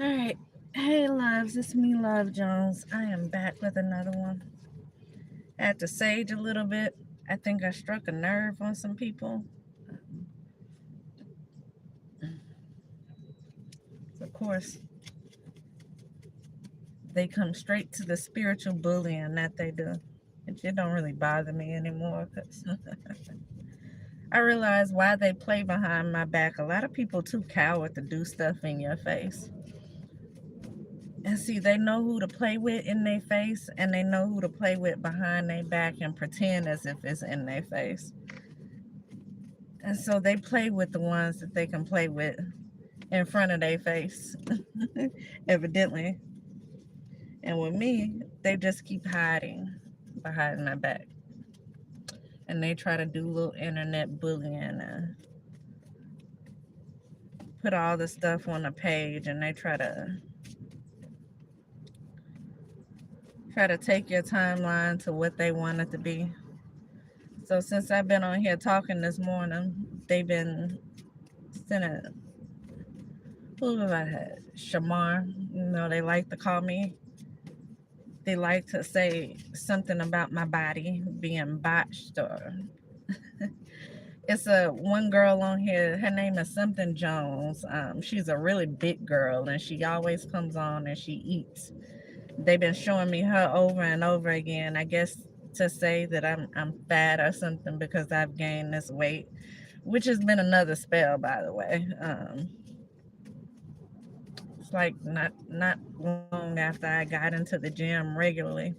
All right. Hey, loves. It's me, Love Jones. I am back with another one. I had to sage a little bit. I think I struck a nerve on some people. Of course, they come straight to the spiritual bullying that they do. It don't really bother me anymore because I realize why they play behind my back. A lot of people too coward to do stuff in your face. And see, they know who to play with in their face, and they know who to play with behind their back and pretend as if it's in their face. And so they play with the ones that they can play with in front of their face, evidently. And with me, they just keep hiding behind my back. And they try to do little internet bullying and put all the stuff on the page, and they try to take your timeline to what they want it to be. So since I've been on here talking this morning, they've been sending, who have I had? Shamar. They like to call me. They like to say something about my body being botched, or it's a one girl on here. Her name is something Jones. She's a really big girl, and she always comes on and she eats. They've been showing me her over and over again. I guess to say that I'm fat or something because I've gained this weight, which has been another spell, by the way. It's like not long after I got into the gym regularly,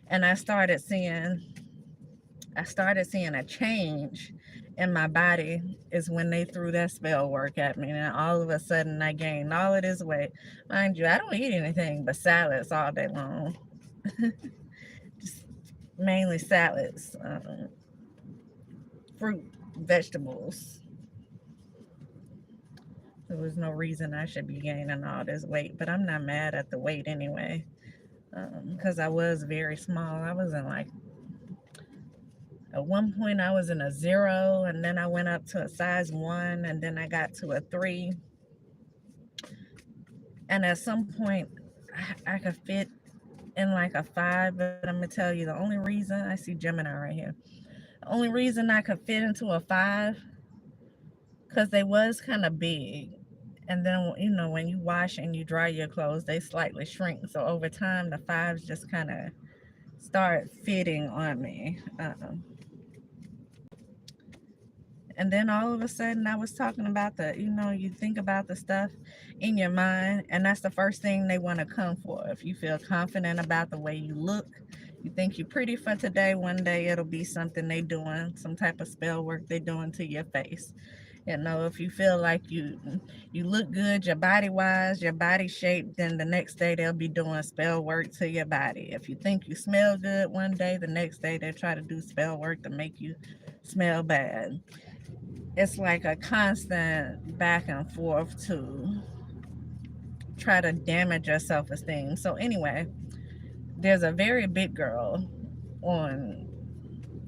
and I started seeing a change in my body is when they threw that spell work at me, and all of a sudden I gained all of this weight. Mind you, I don't eat anything but salads all day long. Just mainly salads, fruit, vegetables. There was no reason I should be gaining all this weight, but I'm not mad at the weight anyway, because I was very small. I was in like, at one point I was in a 0, and then I went up to a size 1, and then I got to a 3. And at some point, I could fit in like a 5, but I'm gonna tell you the only reason, I see Gemini right here. The only reason I could fit into a 5, because they was kind of big. And then, when you wash and you dry your clothes, they slightly shrink. So over time, the 5s just kind of start fitting on me. And then all of a sudden, I was talking about you think about the stuff in your mind, and that's the first thing they want to come for. If you feel confident about the way you look, you think you're pretty for today, one day it'll be something they doing, some type of spell work they doing to your face. If you feel like you look good, your body wise, your body shape, then the next day they'll be doing spell work to your body. If you think you smell good one day, the next day they try to do spell work to make you smell bad. It's like a constant back and forth to try to damage your self-esteem. So anyway, there's a very big girl on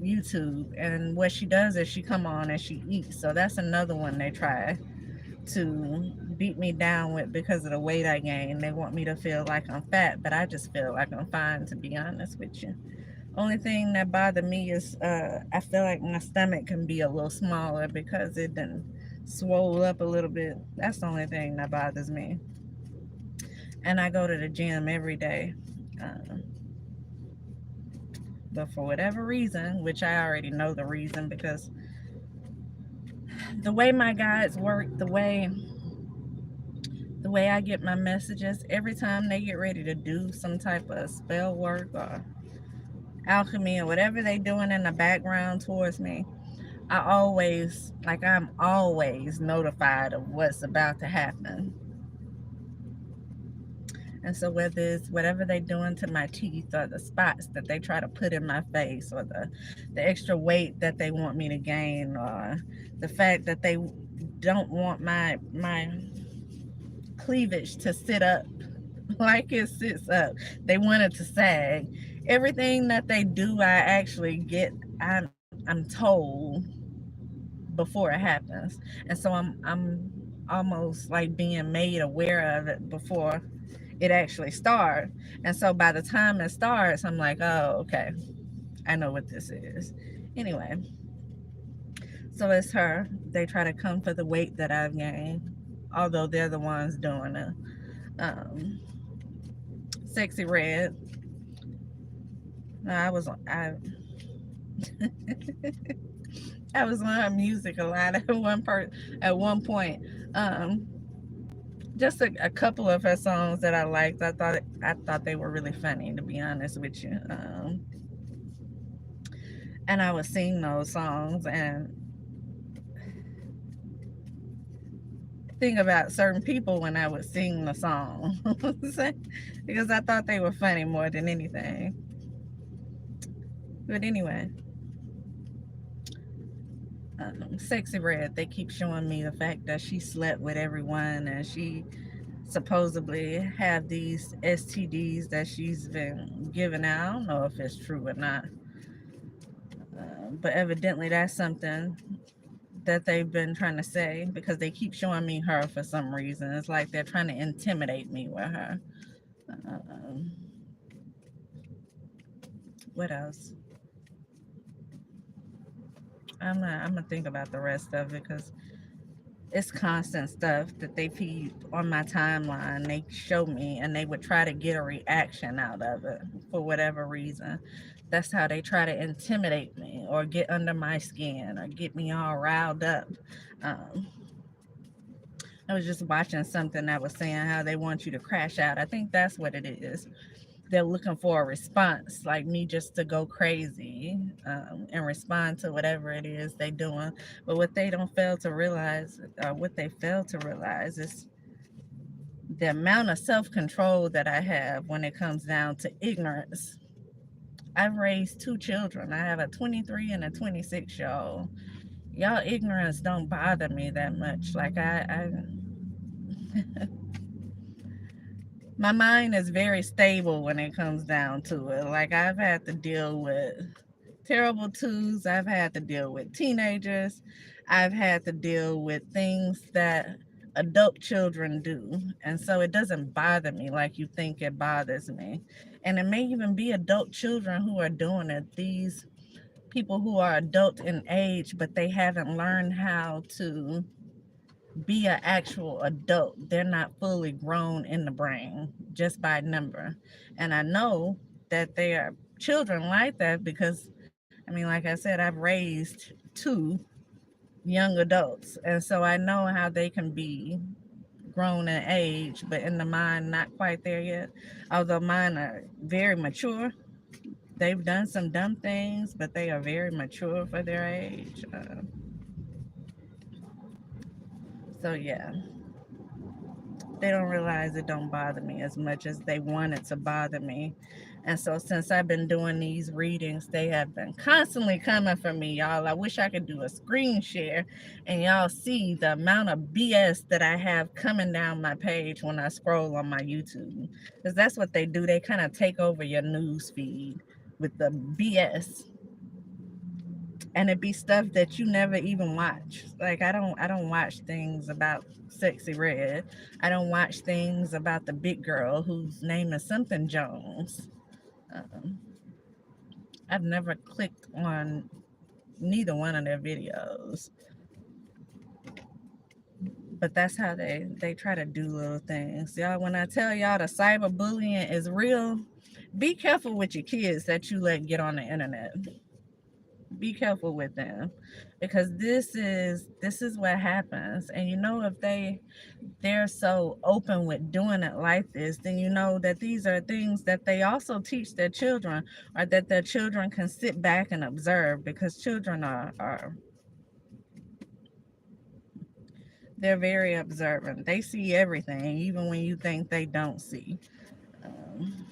YouTube, and what she does is she come on and she eats. So that's another one they try to beat me down with because of the weight I gained. They want me to feel like I'm fat, but I just feel like I'm fine, to be honest with you. Only thing that bothered me is I feel like my stomach can be a little smaller because it done swole up a little bit. That's the only thing that bothers me. And I go to the gym every day. Uh, but for whatever reason, which I already know the reason, because the way my guides work, the way I get my messages, every time they get ready to do some type of spell work or alchemy or whatever they doing in the background towards me, I'm always notified of what's about to happen. And so whether it's whatever they're doing to my teeth, or the spots that they try to put in my face, or the extra weight that they want me to gain, or the fact that they don't want my cleavage to sit up like it sits up. They want it to sag. Everything that they do, I actually get, I'm told before it happens. And so I'm almost like being made aware of it before it actually starts. And so by the time it starts, I'm like, oh, okay, I know what this is. Anyway, so it's her. They try to come for the weight that I've gained, although they're the ones doing it. Um, Sexy Red. No, I was on her music a lot at one point. Um, just a couple of her songs that I liked. I thought they were really funny, to be honest with you. And I would sing those songs and think about certain people when I would sing the song because I thought they were funny more than anything. But anyway, Sexy Red, they keep showing me the fact that she slept with everyone and she supposedly have these STDs that she's been giving out. I don't know if it's true or not, but evidently that's something that they've been trying to say because they keep showing me her for some reason. It's like they're trying to intimidate me with her. Um, what else? I'm gonna think about the rest of it because it's constant stuff that they feed on my timeline. They show me and they would try to get a reaction out of it for whatever reason. That's how they try to intimidate me or get under my skin or get me all riled up. Um, I was just watching something that was saying how they want you to crash out. I think that's what it is. They're looking for a response, like me just to go crazy and respond to whatever it is they're doing. But what they don't fail to realize, what they fail to realize is the amount of self-control that I have when it comes down to ignorance. I've raised two children. I have a 23 and a 26-year-old. Y'all ignorance don't bother me that much. Like my mind is very stable when it comes down to it. Like I've had to deal with terrible twos. I've had to deal with teenagers. I've had to deal with things that adult children do. And so it doesn't bother me like you think it bothers me. And it may even be adult children who are doing it. These people who are adult in age, but they haven't learned how to be an actual adult. They're not fully grown in the brain just by number. And I know that they are children like that because, I mean, like I said, I've raised two young adults. And so I know how they can be grown in age, but in the mind, not quite there yet. Although mine are very mature. They've done some dumb things, but they are very mature for their age. So yeah, they don't realize it don't bother me as much as they want it to bother me. And so since I've been doing these readings, they have been constantly coming for me, y'all. I wish I could do a screen share and y'all see the amount of BS that I have coming down my page when I scroll on my YouTube. Because that's what they do. They kind of take over your news feed with the BS. And it be stuff that you never even watch. Like I don't watch things about Sexy Red. I don't watch things about the big girl whose name is something Jones. Um, I've never clicked on neither one of their videos, but that's how they try to do little things. Y'all, when I tell y'all the cyberbullying is real, be careful with your kids that you let get on the internet. Be careful with them because this is what happens. And you know, if they're so open with doing it like this, then you know that these are things that they also teach their children, or that their children can sit back and observe, because children are they're very observant. They see everything, even when you think they don't see. um,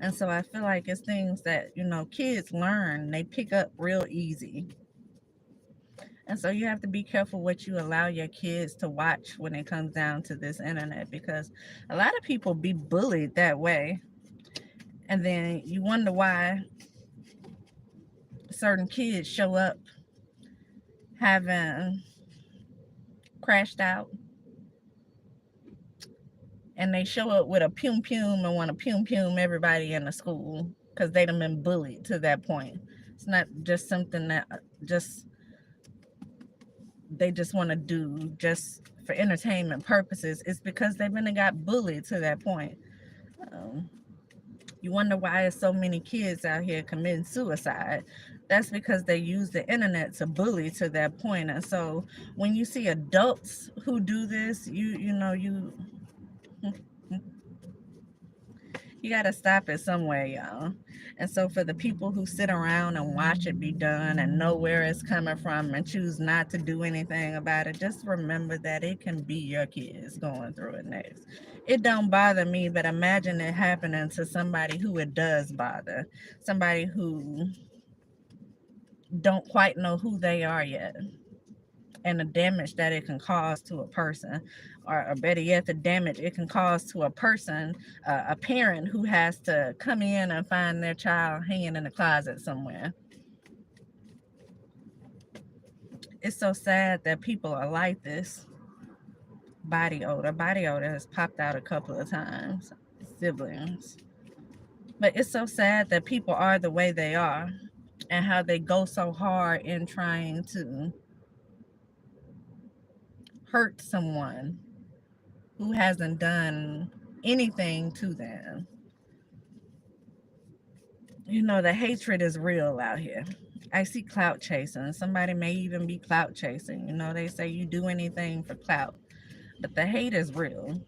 and so I feel like it's things that, you know, kids learn, they pick up real easy. And so you have to be careful what you allow your kids to watch when it comes down to this internet, because a lot of people be bullied that way. And then you wonder why certain kids show up having crashed out, and they show up with a pum pum and want to pum pum everybody in the school because they done been bullied to that point. It's not just something that just they just want to do just for entertainment purposes. It's because they've been and got bullied to that point. Um, you wonder why there's so many kids out here committing suicide. That's because they use the internet to bully to that point. And so when you see adults who do this, you got to stop it somewhere, y'all. And so for the people who sit around and watch it be done and know where it's coming from and choose not to do anything about it, just remember that it can be your kids going through it next. It don't bother me, but imagine it happening to somebody who it does bother, somebody who don't quite know who they are yet, and the damage that it can cause to a person, or better yet, the damage it can cause to a person, a parent who has to come in and find their child hanging in a closet somewhere. It's so sad that people are like this. Body odor has popped out a couple of times. Siblings. But it's so sad that people are the way they are, and how they go so hard in trying to hurt someone who hasn't done anything to them. The hatred is real out here. I see clout chasing. Somebody may even be clout chasing. They say you do anything for clout. But the hate is real.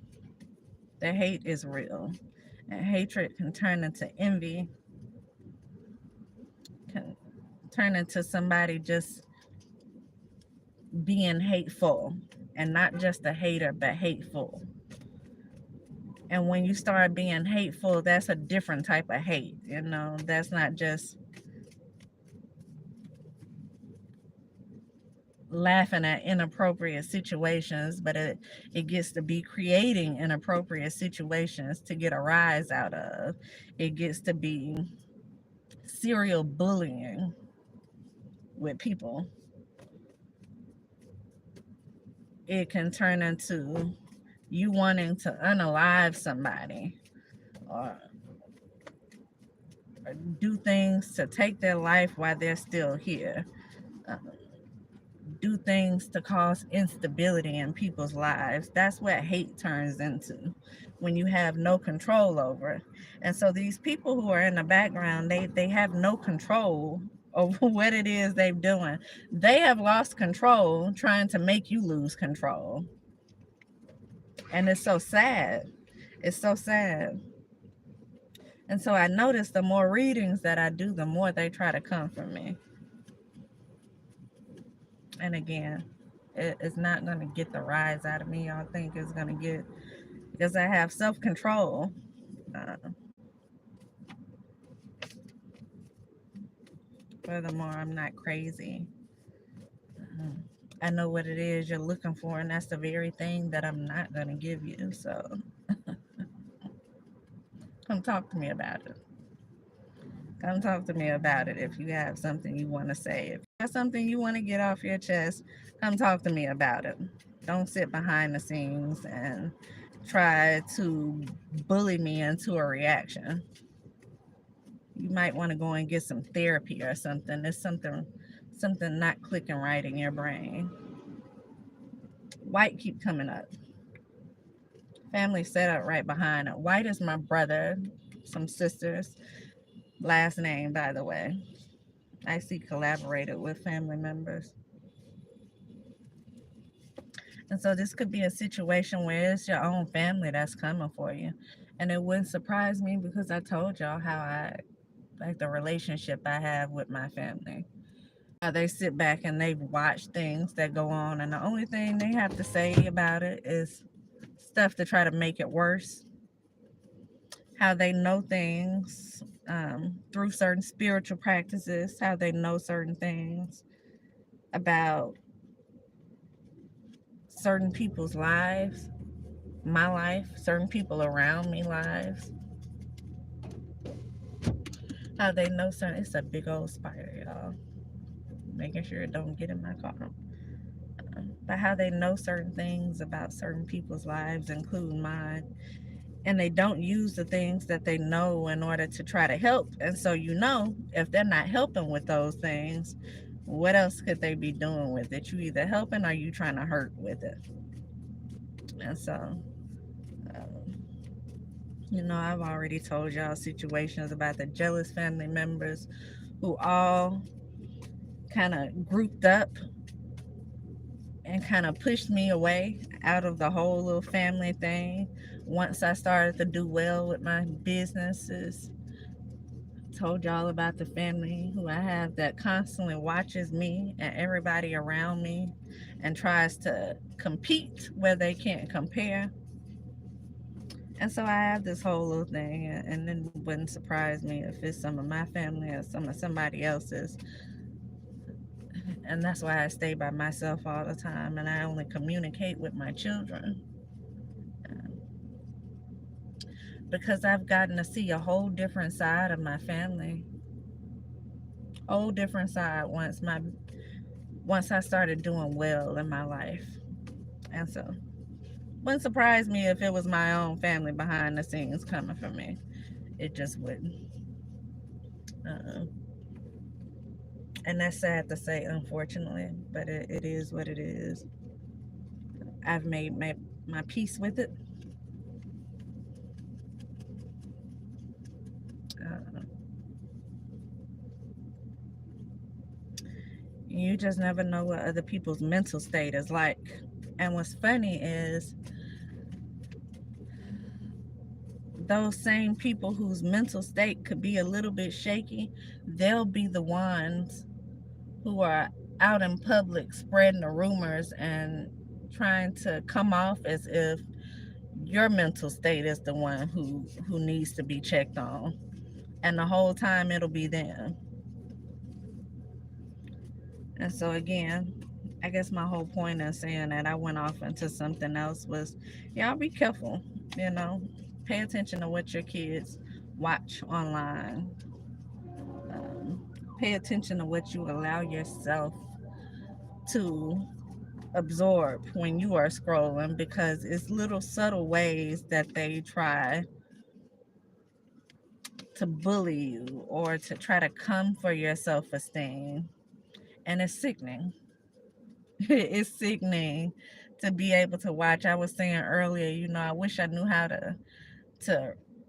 The hate is real. And hatred can turn into envy, can turn into somebody just being hateful. And not just a hater, but hateful. And when you start being hateful, that's a different type of hate. That's not just laughing at inappropriate situations, but it gets to be creating inappropriate situations to get a rise out of. It gets to be serial bullying with people. It can turn into you wanting to unalive somebody, or do things to take their life while they're still here. Do things to cause instability in people's lives. That's what hate turns into when you have no control over it. And so these people who are in the background, they have no control over what it is they're doing. They have lost control trying to make you lose control. And it's so sad. It's so sad. And so I notice the more readings that I do, the more they try to come from me. And again, it's not going to get the rise out of me y'all think it's going to get, because I have self-control. Furthermore, I'm not crazy. I know what it is you're looking for, and that's the very thing that I'm not going to give you. So come talk to me about it. Come talk to me about it if you have something you want to say. If you have something you want to get off your chest, come talk to me about it. Don't sit behind the scenes and try to bully me into a reaction. You might want to go and get some therapy or something. There's something not clicking right in your brain. White keep coming up. Family set up right behind it. White is my brother, some sisters. Last name, by the way. I see collaborated with family members. And so this could be a situation where it's your own family that's coming for you. And it wouldn't surprise me because I told y'all how I like the relationship I have with my family. They sit back and they watch things that go on, and the only thing they have to say about it is stuff to try to make it worse. How they know things through certain spiritual practices, how they know certain things about certain people's lives, my life, certain people around me lives. How they know certain, it's a big old spider, y'all. Making sure it don't get in my car. But how they know certain things about certain people's lives, including mine, and they don't use the things that they know in order to try to help. And so, if they're not helping with those things, what else could they be doing with it? You either helping or you trying to hurt with it. And so, I've already told y'all situations about the jealous family members who all kind of grouped up and kind of pushed me away out of the whole little family thing. Once I started to do well with my businesses, told y'all about the family who I have that constantly watches me and everybody around me and tries to compete where they can't compare. And so I have this whole little thing, and it wouldn't surprise me if it's some of my family or some of somebody else's. And that's why I stay by myself all the time, and I only communicate with my children, because I've gotten to see a whole different side of my family, whole different side once I started doing well in my life. And so, wouldn't surprise me if it was my own family behind the scenes coming for me. It just wouldn't. Uh, and that's sad to say, unfortunately, but it is what it is. I've made my peace with it. Uh, you just never know what other people's mental state is like. And what's funny is those same people whose mental state could be a little bit shaky, they'll be the ones who are out in public spreading the rumors and trying to come off as if your mental state is the one who needs to be checked on, and the whole time it'll be them. And so again, I guess my whole point in saying that I went off into something else was, y'all be careful, you know pay attention to what your kids watch online. Pay attention to what you allow yourself to absorb when you are scrolling, because it's little subtle ways that they try to bully you or to try to come for your self-esteem. And it's sickening. It's sickening to be able to watch. I was saying earlier, I wish I knew how to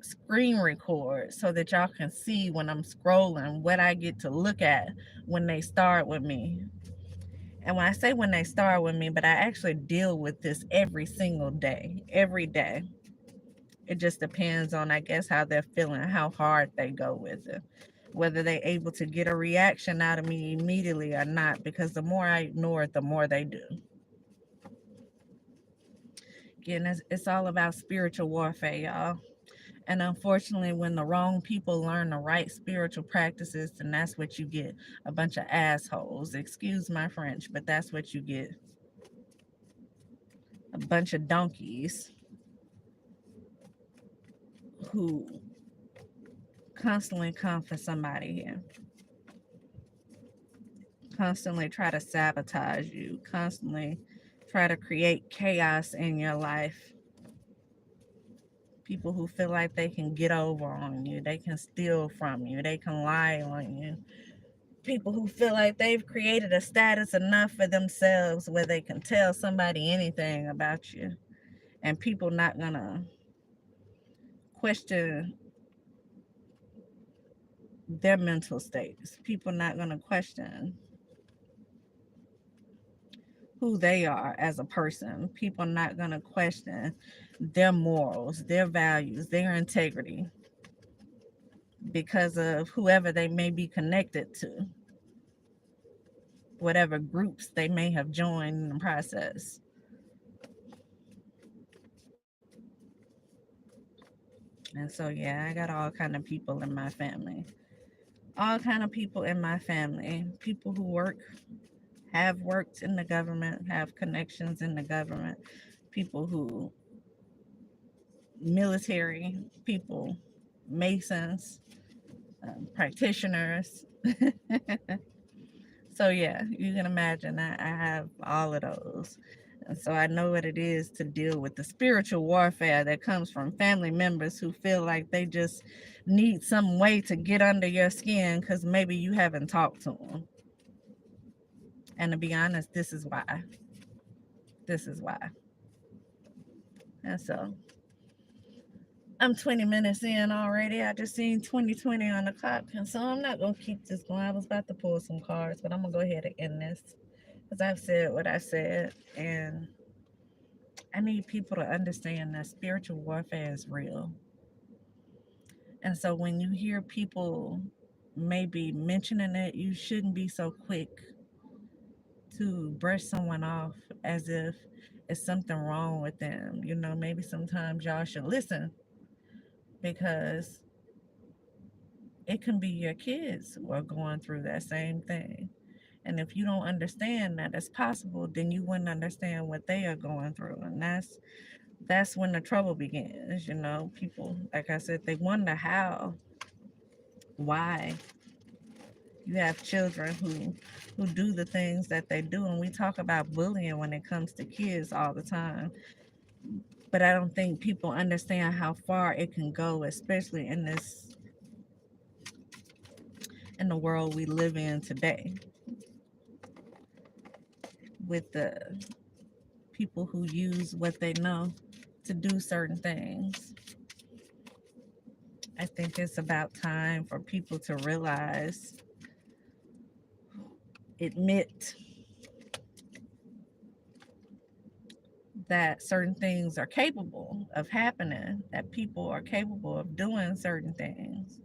screen record so that y'all can see when I'm scrolling what I get to look at when they start with me. And when I say when they start with me, but I actually deal with this every single day, every day. It just depends on, I guess, how they're feeling, how hard they go with it, whether they're able to get a reaction out of me immediately or not, because the more I ignore it, the more they do. Again, it's all about spiritual warfare, y'all. And unfortunately, when the wrong people learn the right spiritual practices, then that's what you get: a bunch of assholes. Excuse my French, but that's what you get: a bunch of donkeys who constantly come for somebody here, constantly try to sabotage you, constantly try to create chaos in your life. People who feel like they can get over on you, they can steal from you, they can lie on you. People who feel like they've created a status enough for themselves where they can tell somebody anything about you, and people not gonna question their mental states. People not gonna question who they are as a person. People not gonna question their morals, their values, their integrity, because of whoever they may be connected to, whatever groups they may have joined in the process. And so yeah, I got all kind of people in my family. All kind of people in my family. People who have worked in the government, have connections in the government. People who, military people, masons, practitioners. So yeah, you can imagine I have all of those. And so I know what it is to deal with the spiritual warfare that comes from family members who feel like they just need some way to get under your skin because maybe you haven't talked to them. And to be honest, this is why. This is why. And so I'm 20 minutes in already. I just seen 2020 on the clock. And so I'm not going to keep this going. I was about to pull some cards, but I'm going to go ahead and end this because I've said what I said. And I need people to understand that spiritual warfare is real. And so when you hear people maybe mentioning it, you shouldn't be so quick to brush someone off as if it's something wrong with them. You know, maybe sometimes y'all should listen because it can be your kids who are going through that same thing. And if you don't understand that it's possible, then you wouldn't understand what they are going through. And that's when the trouble begins. You know, people, like I said, they wonder how, why. You have children who do the things that they do, and we talk about bullying when it comes to kids all the time. But I don't think people understand how far it can go, especially in the world we live in today, with the people who use what they know to do certain things. I think it's about time for people to realize, admit that certain things are capable of happening, that people are capable of doing certain things.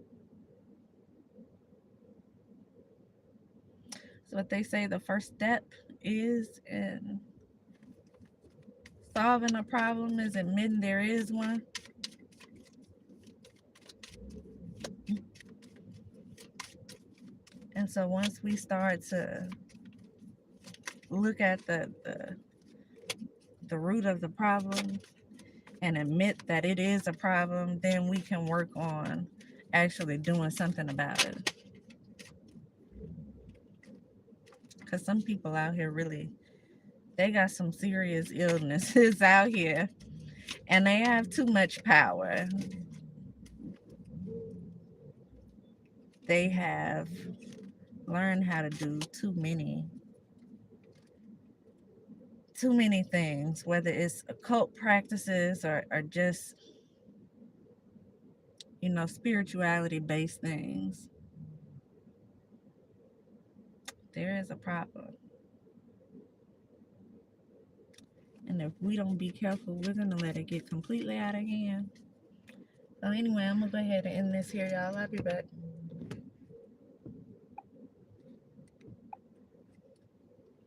So what they say the first step is in solving a problem is admitting there is one. And so once we start to look at the root of the problem and admit that it is a problem, then we can work on actually doing something about it. Because some people out here really, they got some serious illnesses out here and they have too much power. They have learned how to do too many things, whether it's occult practices or just, you know, spirituality based things. There is a problem. And if we don't be careful, we're going to let it get completely out of hand. So anyway, I'm going to go ahead and end this here, y'all. I'll be back.